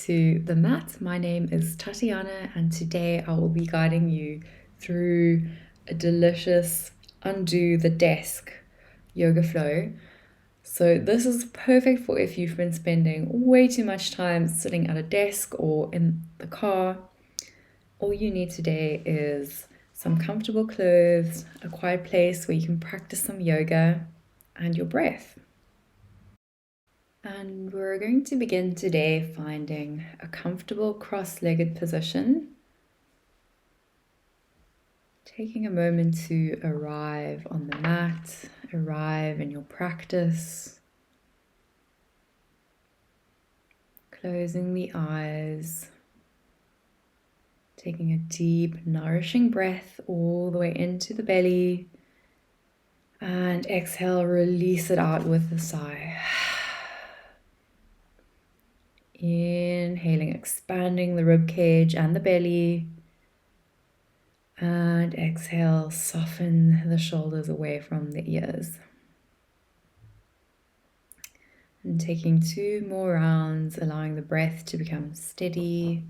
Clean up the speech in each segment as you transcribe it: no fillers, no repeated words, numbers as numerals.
to the mat. My name is Tatiana, and today I will be guiding you through a delicious undo the desk yoga flow. So this is perfect for if you've been spending way too much time sitting at a desk or in the car. All you need today is some comfortable clothes, a quiet place where you can practice some yoga, and your breath. And we're going to begin today finding a comfortable cross-legged position. Taking a moment to arrive on the mat, arrive in your practice. Closing the eyes. Taking a deep, nourishing breath all the way into the belly. And exhale, release it out with a sigh. Inhaling, expanding the rib cage and the belly. And exhale, soften the shoulders away from the ears. And taking 2 more rounds, allowing the breath to become steady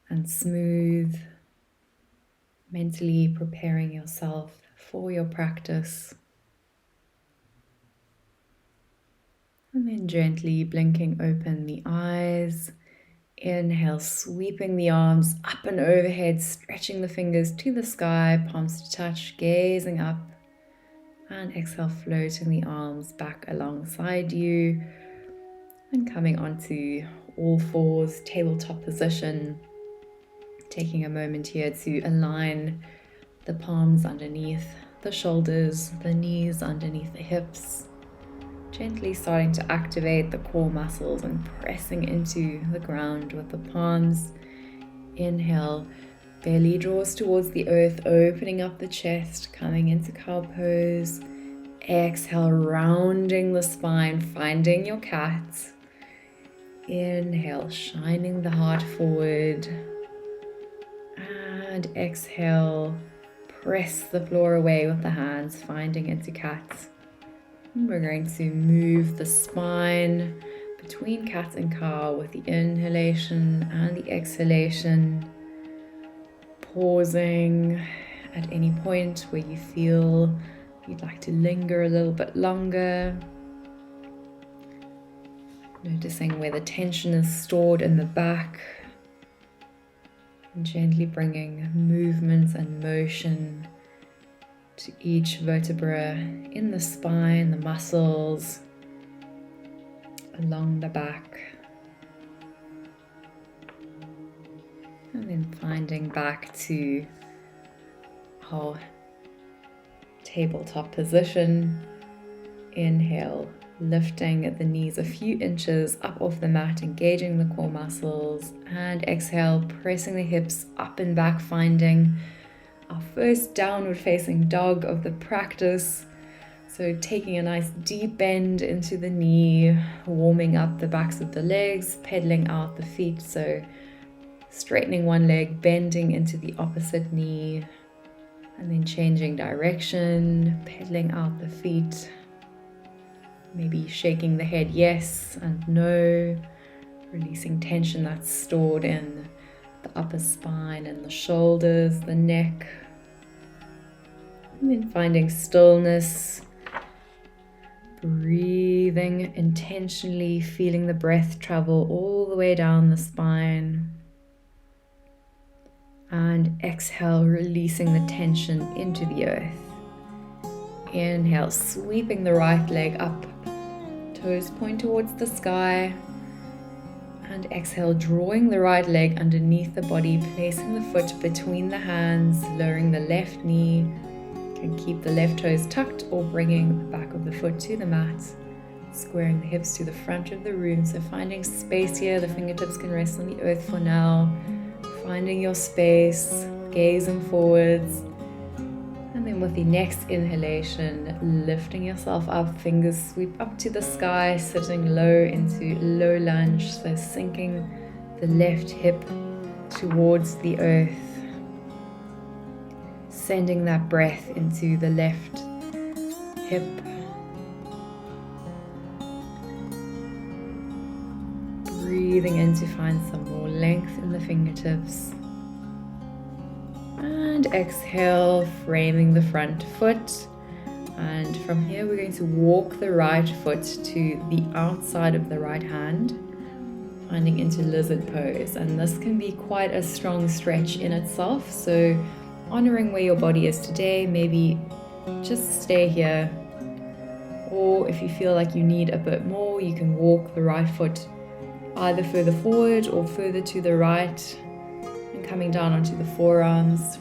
and smooth. Mentally preparing yourself for your practice. And then gently blinking open the eyes. Inhale, sweeping the arms up and overhead, stretching the fingers to the sky, palms to touch, gazing up. And exhale, floating the arms back alongside you. And coming onto all fours, tabletop position. Taking a moment here to align the palms underneath the shoulders, the knees underneath the hips. Gently starting to activate the core muscles and pressing into the ground with the palms. Inhale, belly draws towards the earth, opening up the chest, coming into cow pose. Exhale, rounding the spine, finding your cat. Inhale, shining the heart forward. And exhale, press the floor away with the hands, finding into cat. We're going to move the spine between cat and cow with the inhalation and the exhalation. Pausing at any point where you feel you'd like to linger a little bit longer. Noticing where the tension is stored in the back. And gently bringing movement and motion to each vertebra in the spine, the muscles, along the back. And then finding back to our tabletop position. Inhale, lifting the knees a few inches up off the mat, engaging the core muscles. And exhale, pressing the hips up and back, finding our first downward facing dog of the practice. So taking a nice deep bend into the knee, warming up the backs of the legs, pedaling out the feet. So straightening one leg, bending into the opposite knee, and then changing direction, pedaling out the feet. Maybe shaking the head yes and no, releasing tension that's stored in the upper spine and the shoulders, the neck. And then finding stillness, breathing intentionally, feeling the breath travel all the way down the spine. And exhale, releasing the tension into the earth. Inhale, sweeping the right leg up, toes point towards the sky. And exhale, drawing the right leg underneath the body, placing the foot between the hands, lowering the left knee. You can keep the left toes tucked or bringing the back of the foot to the mat. Squaring the hips to the front of the room. So finding space here, the fingertips can rest on the earth for now. Finding your space, gazing forwards. And then with the next inhalation, lifting yourself up, fingers sweep up to the sky, sitting low into low lunge. So sinking the left hip towards the earth. Sending that breath into the left hip. breathing in to find some more length in the fingertips. And exhale, framing the front foot. And from here, we're going to walk the right foot to the outside of the right hand, finding into lizard pose. And this can be quite a strong stretch in itself. So honoring where your body is today, maybe just stay here. Or if you feel like you need a bit more, you can walk the right foot either further forward or further to the right and coming down onto the forearms.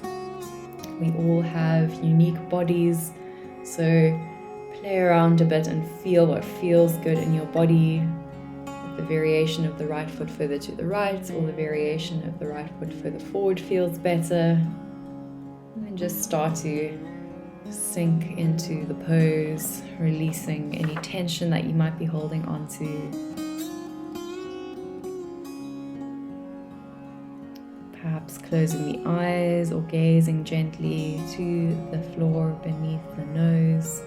We all have unique bodies, so play around a bit and feel what feels good in your body. If the variation of the right foot further to the right or the variation of the right foot further forward feels better. And then just start to sink into the pose, releasing any tension that you might be holding onto. Perhaps closing the eyes or gazing gently to the floor beneath the nose.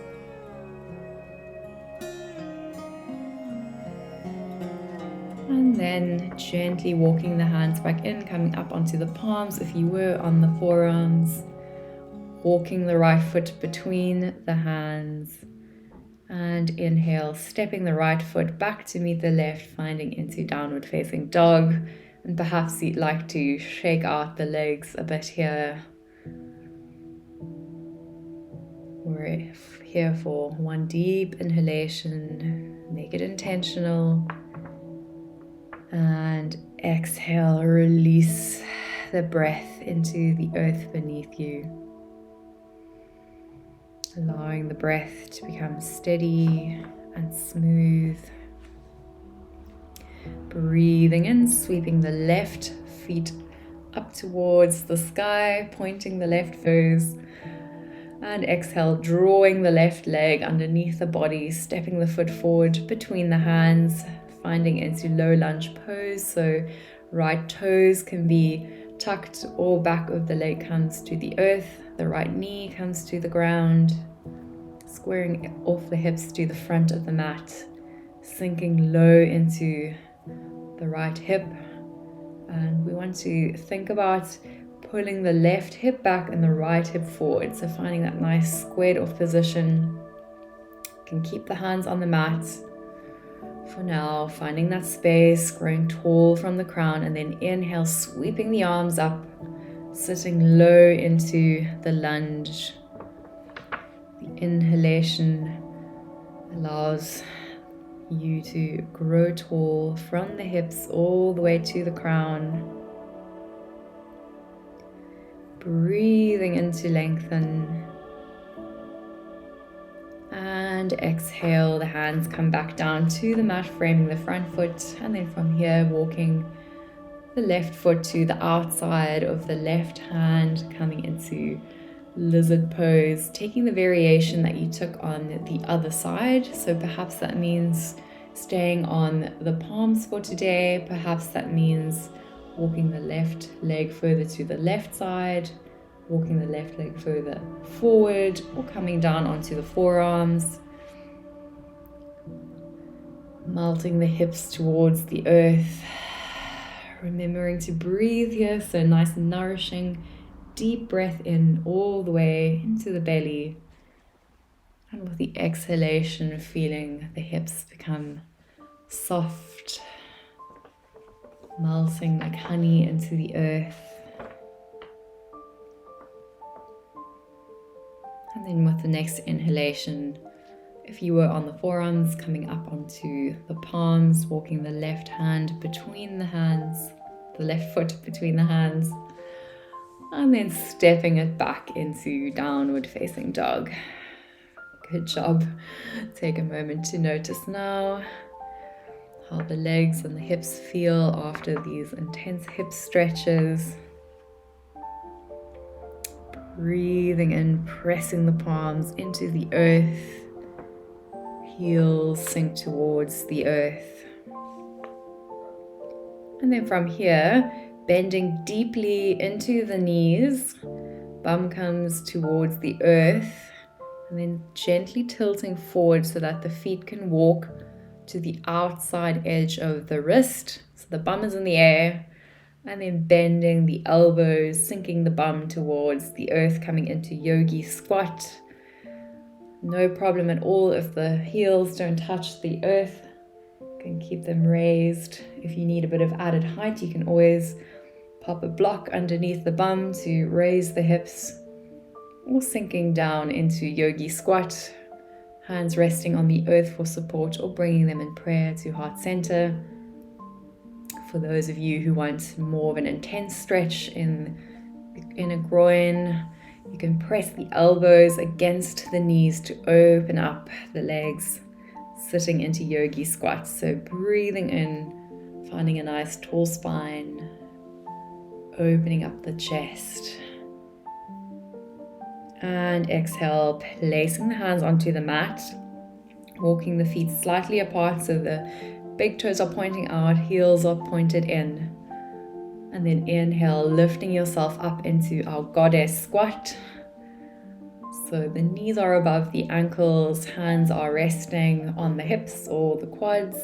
And then gently walking the hands back in, coming up onto the palms if you were on the forearms. Walking the right foot between the hands. And inhale, stepping the right foot back to meet the left, finding into downward facing dog. And perhaps you'd like to shake out the legs a bit here. We're here for one deep inhalation. Make it intentional. And exhale, release the breath into the earth beneath you. Allowing the breath to become steady and smooth. Breathing in, sweeping the left feet up towards the sky, pointing the left toes. And exhale, drawing the left leg underneath the body, stepping the foot forward between the hands, finding into low lunge pose. So right toes can be tucked or back of the leg comes to the earth. The right knee comes to the ground. Squaring off the hips to the front of the mat. Sinking low into the right hip, and we want to think about pulling the left hip back and the right hip forward, so finding that nice squared off position. You can keep the hands on the mat for now, finding that space, growing tall from the crown, and then inhale, sweeping the arms up, sitting low into the lunge. The inhalation allows you to grow tall from the hips all the way to the crown. Breathing in to lengthen. And exhale, the hands come back down to the mat, framing the front foot. And then from here, walking the left foot to the outside of the left hand, coming into lizard pose, taking the variation that you took on the other side. So perhaps that means staying on the palms for today. Perhaps that means walking the left leg further to the left side, walking the left leg further forward, or coming down onto the forearms. Melting the hips towards the earth. Remembering to breathe here, so nice nourishing deep breath in all the way into the belly, and with the exhalation, feeling the hips become soft, melting like honey into the earth. And then with the next inhalation, if you were on the forearms, coming up onto the palms, walking the left hand between the hands, the left foot between the hands, and then stepping it back into downward facing dog. Good job. Take a moment to notice now how the legs and the hips feel after these intense hip stretches. Breathing in, pressing the palms into the earth. Heels sink towards the earth. And then from here, bending deeply into the knees, bum comes towards the earth, and then gently tilting forward so that the feet can walk to the outside edge of the wrist. So the bum is in the air, and then bending the elbows, sinking the bum towards the earth, coming into yogi squat. No problem at all if the heels don't touch the earth. You can keep them raised. If you need a bit of added height, you can always pop a block underneath the bum to raise the hips, or sinking down into yogi squat, hands resting on the earth for support, or bringing them in prayer to heart center. For those of you who want more of an intense stretch in the inner groin, you can press the elbows against the knees to open up the legs, sitting into yogi squat. So breathing in, finding a nice tall spine, opening up the chest. And exhale, placing the hands onto the mat, walking the feet slightly apart so the big toes are pointing out, heels are pointed in. And then inhale, lifting yourself up into our goddess squat. So the knees are above the ankles, hands are resting on the hips or the quads.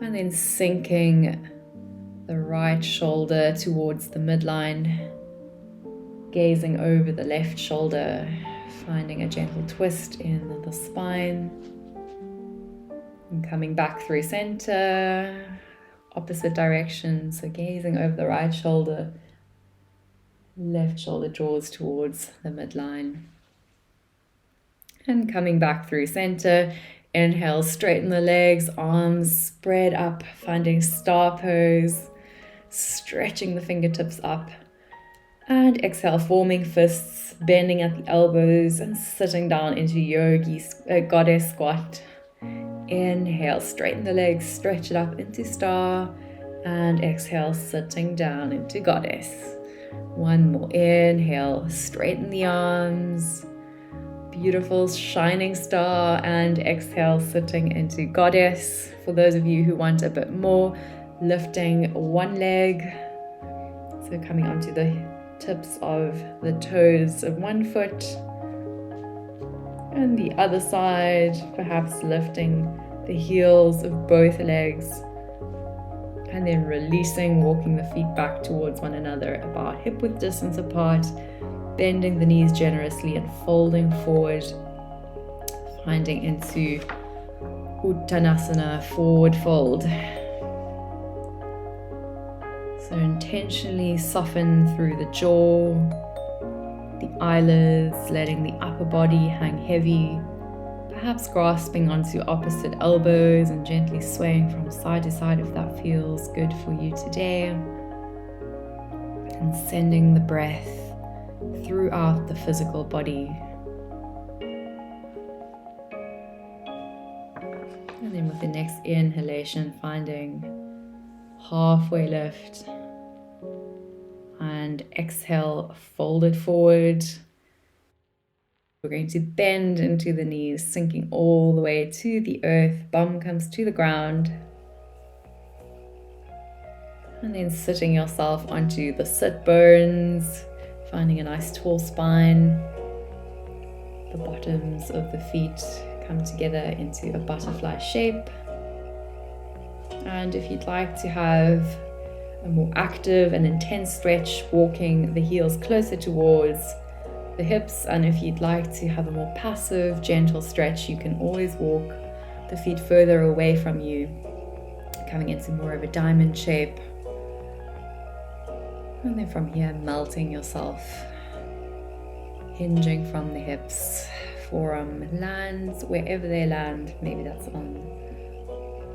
And then sinking the right shoulder towards the midline, gazing over the left shoulder, finding a gentle twist in the spine. And coming back through center, opposite direction, so gazing over the right shoulder, left shoulder draws towards the midline. And coming back through center, inhale, straighten the legs, arms spread up, finding star pose, stretching the fingertips up. And exhale, forming fists, bending at the elbows and sitting down into yogi goddess squat. Inhale, straighten the legs, stretch it up into star, and exhale, sitting down into goddess. One more, inhale, straighten the arms, beautiful shining star, and exhale, sitting into goddess. For those of you who want a bit more, lifting one leg, so coming onto the tips of the toes of one foot, and the other side, perhaps lifting the heels of both legs, and then releasing, walking the feet back towards one another, about hip width distance apart, bending the knees generously and folding forward, finding into Uttanasana, forward fold. So intentionally soften through the jaw, the eyelids, letting the upper body hang heavy, perhaps grasping onto opposite elbows and gently swaying from side to side if that feels good for you today. And sending the breath throughout the physical body. And then with the next inhalation, finding halfway lift. And exhale, fold it forward. We're going to bend into the knees, sinking all the way to the earth. Bum comes to the ground. And then sitting yourself onto the sit bones, finding a nice tall spine. The bottoms of the feet come together into a butterfly shape. And if you'd like to have a more active and intense stretch, walking the heels closer towards the hips, and if you'd like to have a more passive, gentle stretch, you can always walk the feet further away from you, coming into more of a diamond shape. And then from here, melting yourself, hinging from the hips, forearm lands wherever they land, maybe that's on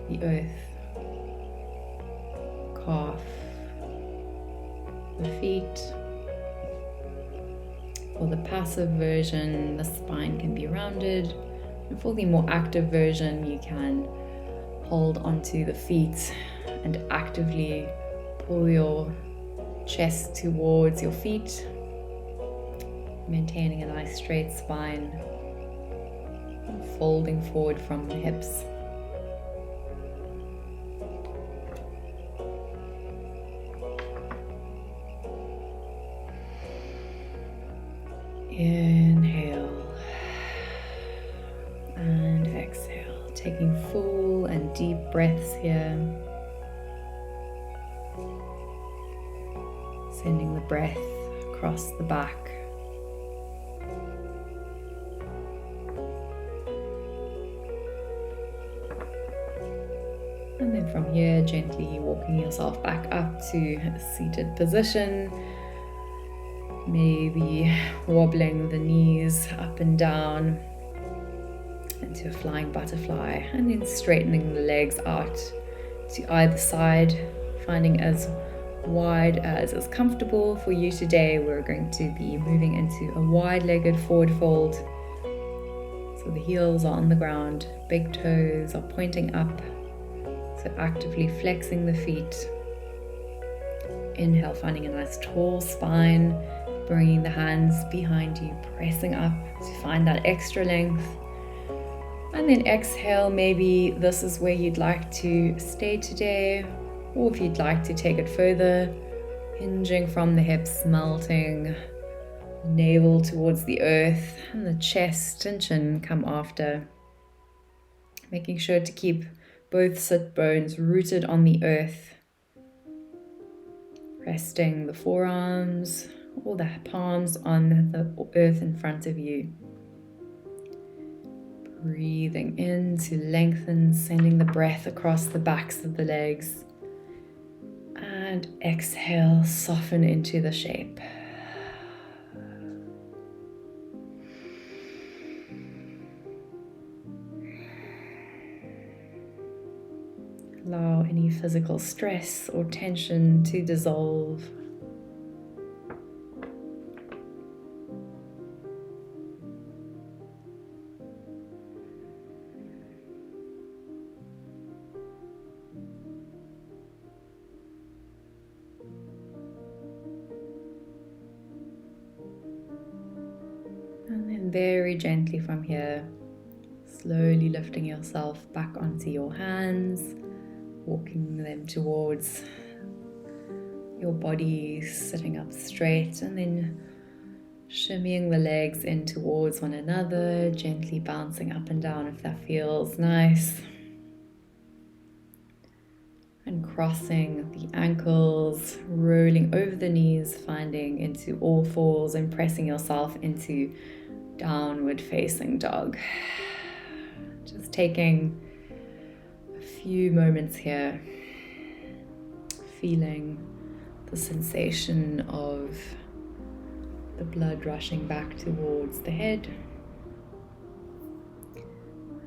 the earth, calf, the feet. For the passive version, the spine can be rounded, and for the more active version, you can hold onto the feet and actively pull your chest towards your feet, maintaining a nice straight spine, and folding forward from the hips. Inhale and exhale, Taking full and deep breaths here. Sending the breath across the back. And then from here, gently walking yourself back up to a seated position. Maybe wobbling the knees up and down into a flying butterfly, and then straightening the legs out to either side, finding as wide as is comfortable for you today. We're going to be moving into a wide-legged forward fold. So the heels are on the ground, big toes are pointing up, so actively flexing the feet. Inhale, finding a nice tall spine, bringing the hands behind you, pressing up to find that extra length. And then exhale, maybe this is where you'd like to stay today, or if you'd like to take it further, hinging from the hips, melting, navel towards the earth, and the chest and chin come after. Making sure to keep both sit bones rooted on the earth. Resting the forearms or the palms on the earth in front of you. Breathing in to lengthen, sending the breath across the backs of the legs. And exhale, soften into the shape. Allow any physical stress or tension to dissolve. And then very gently from here, slowly lifting yourself back onto your hands, walking them towards your body, sitting up straight, and then shimmying the legs in towards one another, gently bouncing up and down if that feels nice. And crossing the ankles, rolling over the knees, finding into all fours and pressing yourself into downward facing dog. Just taking a few moments here, feeling the sensation of the blood rushing back towards the head.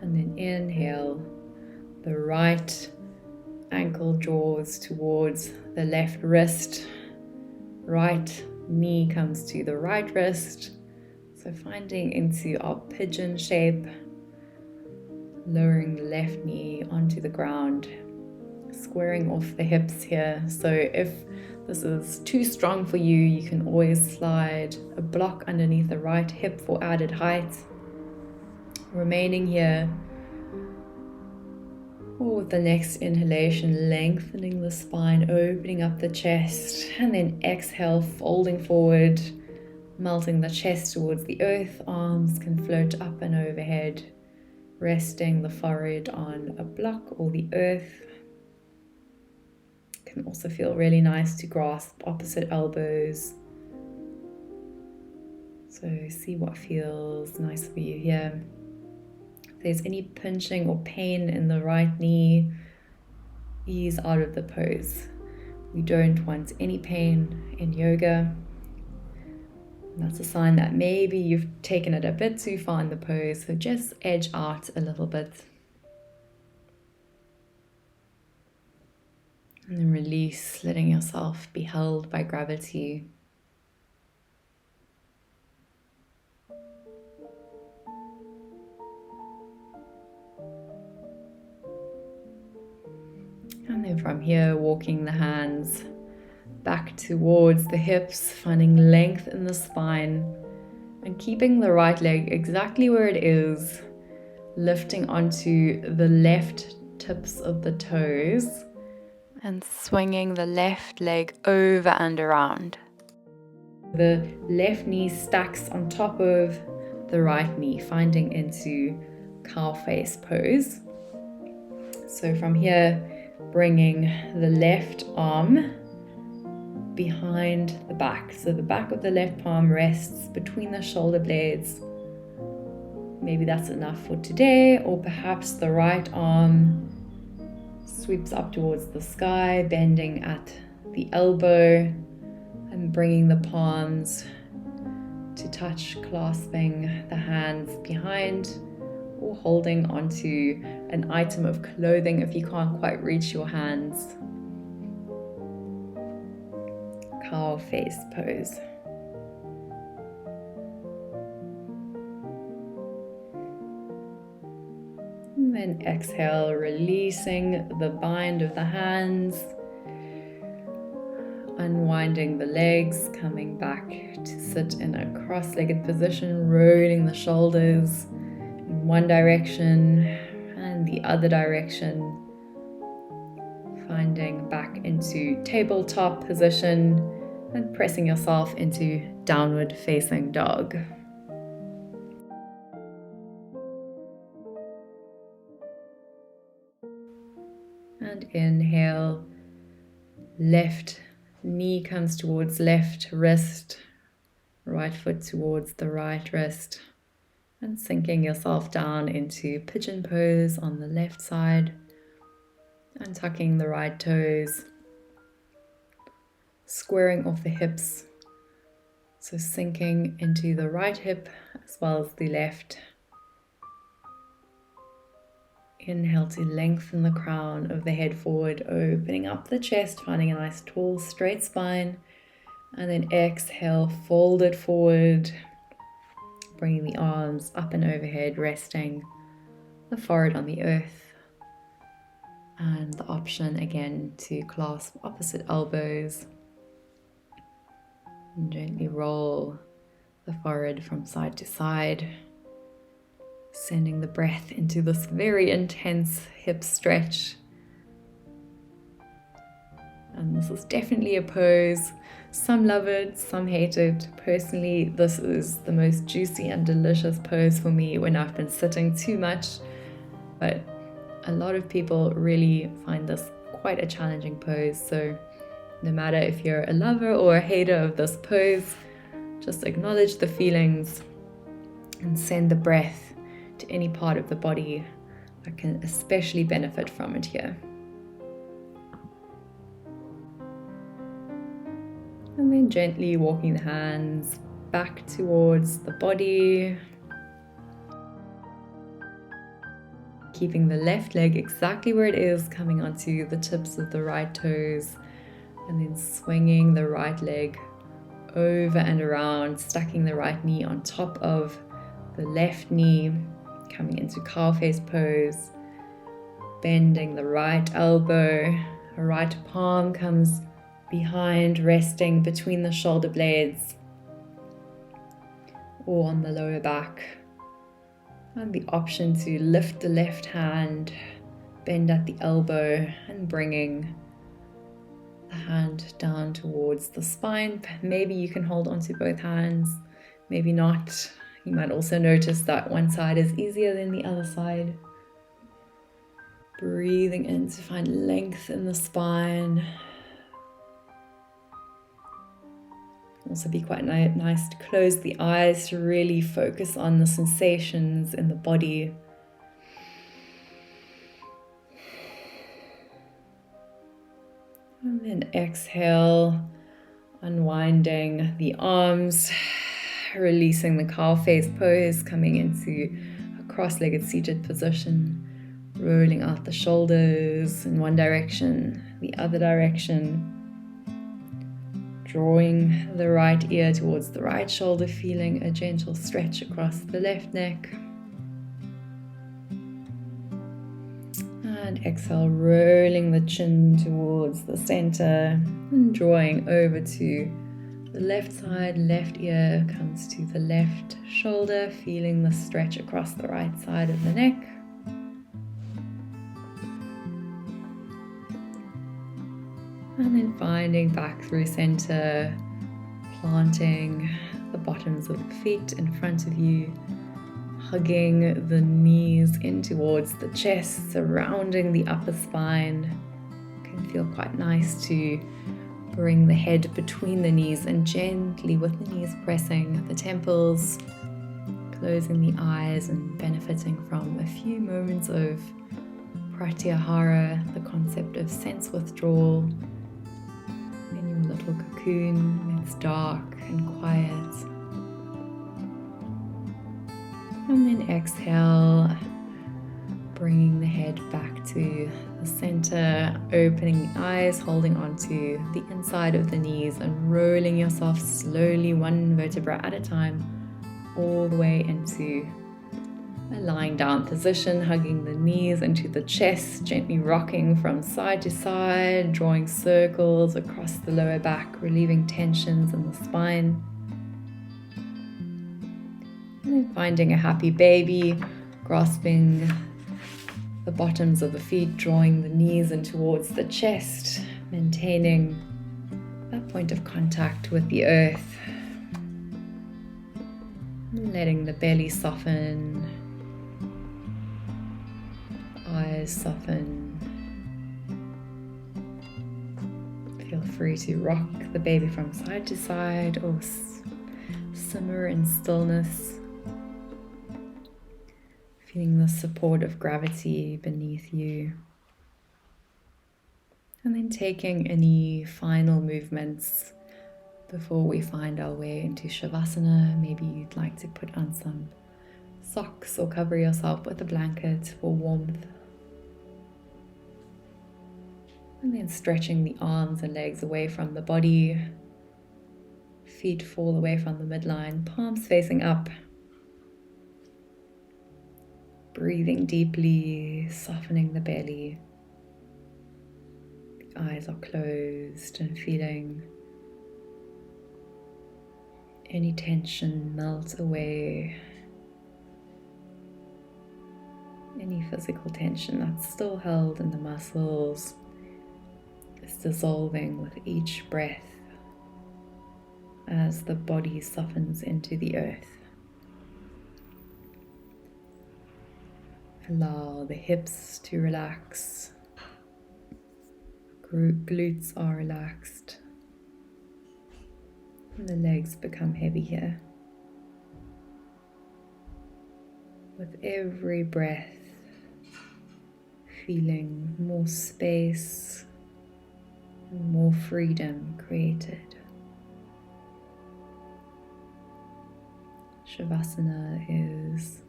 And then inhale, the right ankle draws towards the left wrist, right knee comes to the right wrist. So finding into our pigeon shape, lowering the left knee onto the ground, squaring off the hips here. So if this is too strong for you, you can always slide a block underneath the right hip for added height. Remaining here. Or with the next inhalation, lengthening the spine, opening up the chest, and then exhale, folding forward, melting the chest towards the earth. Arms can float up and overhead, resting the forehead on a block or the earth. Can also feel really nice to grasp opposite elbows. So see what feels nice for you here. If there's any pinching or pain in the right knee, ease out of the pose. We don't want any pain in yoga. And that's a sign that maybe you've taken it a bit too far in the pose, so just edge out a little bit. And then release, letting yourself be held by gravity. And then from here, walking the hands back towards the hips, finding length in the spine and keeping the right leg exactly where it is, lifting onto the left tips of the toes and swinging the left leg over and around. The left knee stacks on top of the right knee, finding into cow face pose. So from here, bringing the left arm behind the back. So the back of the left palm rests between the shoulder blades. Maybe that's enough for today, or perhaps the right arm sweeps up towards the sky, bending at the elbow and bringing the palms to touch, clasping the hands behind or holding onto an item of clothing if you can't quite reach your hands. Cow face pose. And then exhale, releasing the bind of the hands, unwinding the legs, coming back to sit in a cross-legged position, rolling the shoulders in one direction and the other direction, finding back into tabletop position and pressing yourself into downward facing dog. And inhale, left knee comes towards left wrist, right foot towards the right wrist, and sinking yourself down into pigeon pose on the left side and tucking the right toes, squaring off the hips, so sinking into the right hip as well as the left. Inhale to lengthen the crown of the head forward, opening up the chest, finding a nice tall straight spine. And then exhale, fold it forward, bringing the arms up and overhead, resting the forehead on the earth. And the option again to clasp opposite elbows and gently roll the forehead from side to side, sending the breath into this very intense hip stretch. And this is definitely a pose. Some love it, some hate it. Personally, this is the most juicy and delicious pose for me when I've been sitting too much. But a lot of people really find this quite a challenging pose. So no matter if you're a lover or a hater of this pose, just acknowledge the feelings and send the breath to any part of the body that can especially benefit from it here. And then gently walking the hands back towards the body, keeping the left leg exactly where it is, coming onto the tips of the right toes, and then swinging the right leg over and around, stacking the right knee on top of the left knee, coming into cow face pose, bending the right elbow, right palm comes behind, resting between the shoulder blades or on the lower back. And the option to lift the left hand, bend at the elbow, and bringing the hand down towards the spine. Maybe you can hold onto both hands, maybe not. You might also notice that one side is easier than the other side. Breathing in to find length in the spine. Also be quite nice to close the eyes to really focus on the sensations in the body. And then exhale, unwinding the arms, releasing the cow face pose, coming into a cross-legged seated position, rolling out the shoulders in one direction, the other direction, drawing the right ear towards the right shoulder, feeling a gentle stretch across the left neck. And exhale, rolling the chin towards the center and drawing over to the left side. Left ear comes to the left shoulder, feeling the stretch across the right side of the neck. And then finding back through center, planting the bottoms of the feet in front of you, hugging the knees in towards the chest, surrounding the upper spine. It can feel quite nice to bring the head between the knees and gently, with the knees pressing the temples, closing the eyes and benefiting from a few moments of pratyahara, the concept of sense withdrawal in your little cocoon. It's dark and quiet. And then exhale, bringing the head back to the center, opening the eyes, holding onto the inside of the knees and rolling yourself slowly, one vertebra at a time, all the way into a lying down position, hugging the knees into the chest, gently rocking from side to side, drawing circles across the lower back, relieving tensions in the spine. And then finding a happy baby, grasping the bottoms of the feet, drawing the knees in towards the chest, maintaining that point of contact with the earth. Letting the belly soften, eyes soften. Feel free to rock the baby from side to side or simmer in stillness. Feeling the support of gravity beneath you. And then taking any final movements before we find our way into Shavasana. Maybe you'd like to put on some socks or cover yourself with a blanket for warmth. And then stretching the arms and legs away from the body. Feet fall away from the midline, palms facing up. Breathing deeply, softening the belly. The eyes are closed and feeling any tension melt away. Any physical tension that's still held in the muscles is dissolving with each breath as the body softens into the earth. Allow the hips to relax. Glutes are relaxed. And the legs become heavy here. With every breath, feeling more space and more freedom created. Shavasana is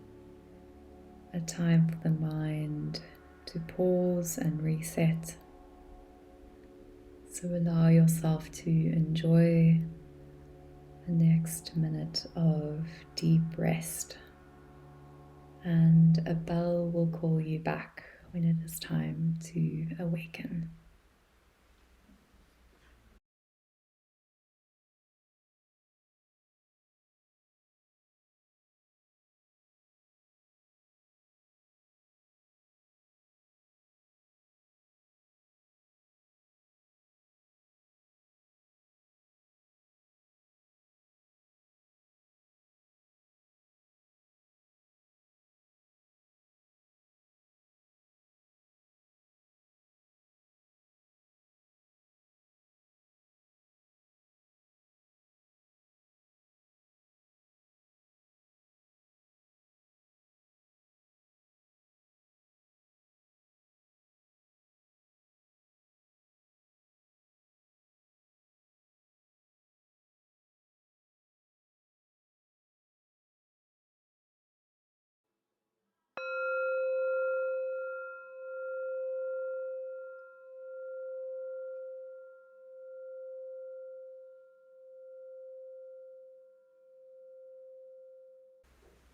a time for the mind to pause and reset. So allow yourself to enjoy the next minute of deep rest. And a bell will call you back when it is time to awaken.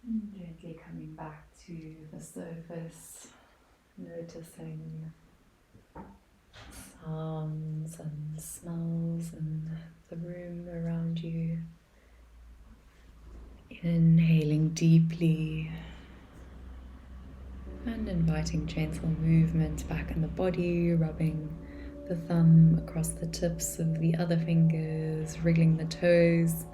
And gently coming back to the surface, noticing sounds and smells in the room around you. Inhaling deeply and inviting gentle movement back in the body, rubbing the thumb across the tips of the other fingers, wriggling the toes.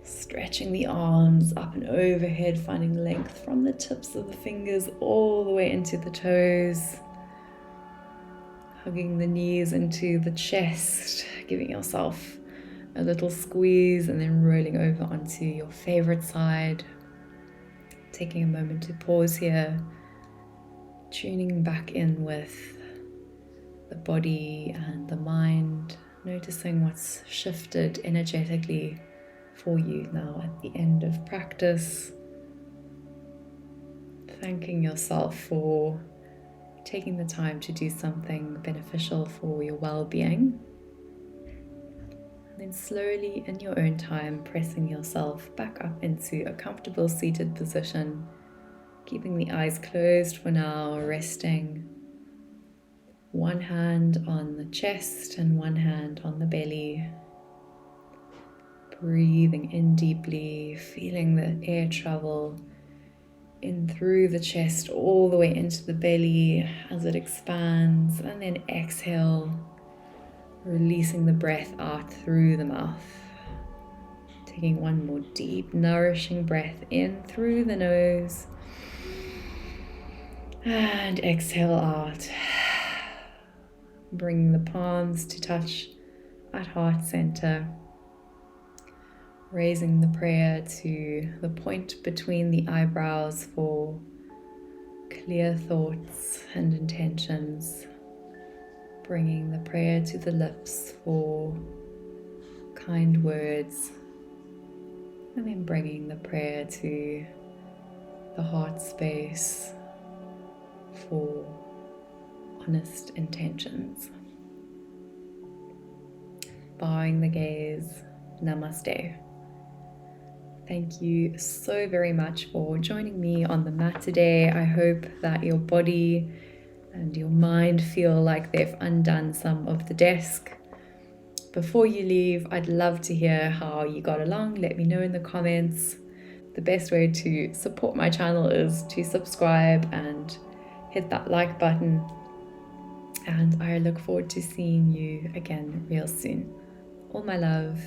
Stretching the arms up and overhead, finding length from the tips of the fingers all the way into the toes. Hugging the knees into the chest, giving yourself a little squeeze and then rolling over onto your favorite side. Taking a moment to pause here, tuning back in with the body and the mind, noticing what's shifted energetically for you now at the end of practice. Thanking yourself for taking the time to do something beneficial for your well-being. And then slowly in your own time, pressing yourself back up into a comfortable seated position, keeping the eyes closed for now, resting one hand on the chest and one hand on the belly. Breathing in deeply, feeling the air travel in through the chest all the way into the belly as it expands, and then exhale, releasing the breath out through the mouth. Taking one more deep, nourishing breath in through the nose and exhale out. Bringing the palms to touch at heart center. Raising the prayer to the point between the eyebrows for clear thoughts and intentions. Bringing the prayer to the lips for kind words. And then bringing the prayer to the heart space for honest intentions. Bowing the gaze, namaste. Thank you so very much for joining me on the mat today. I hope that your body and your mind feel like they've undone some of the desk. Before you leave, I'd love to hear how you got along. Let me know in the comments. The best way to support my channel is to subscribe and hit that like button. And I look forward to seeing you again real soon. All my love.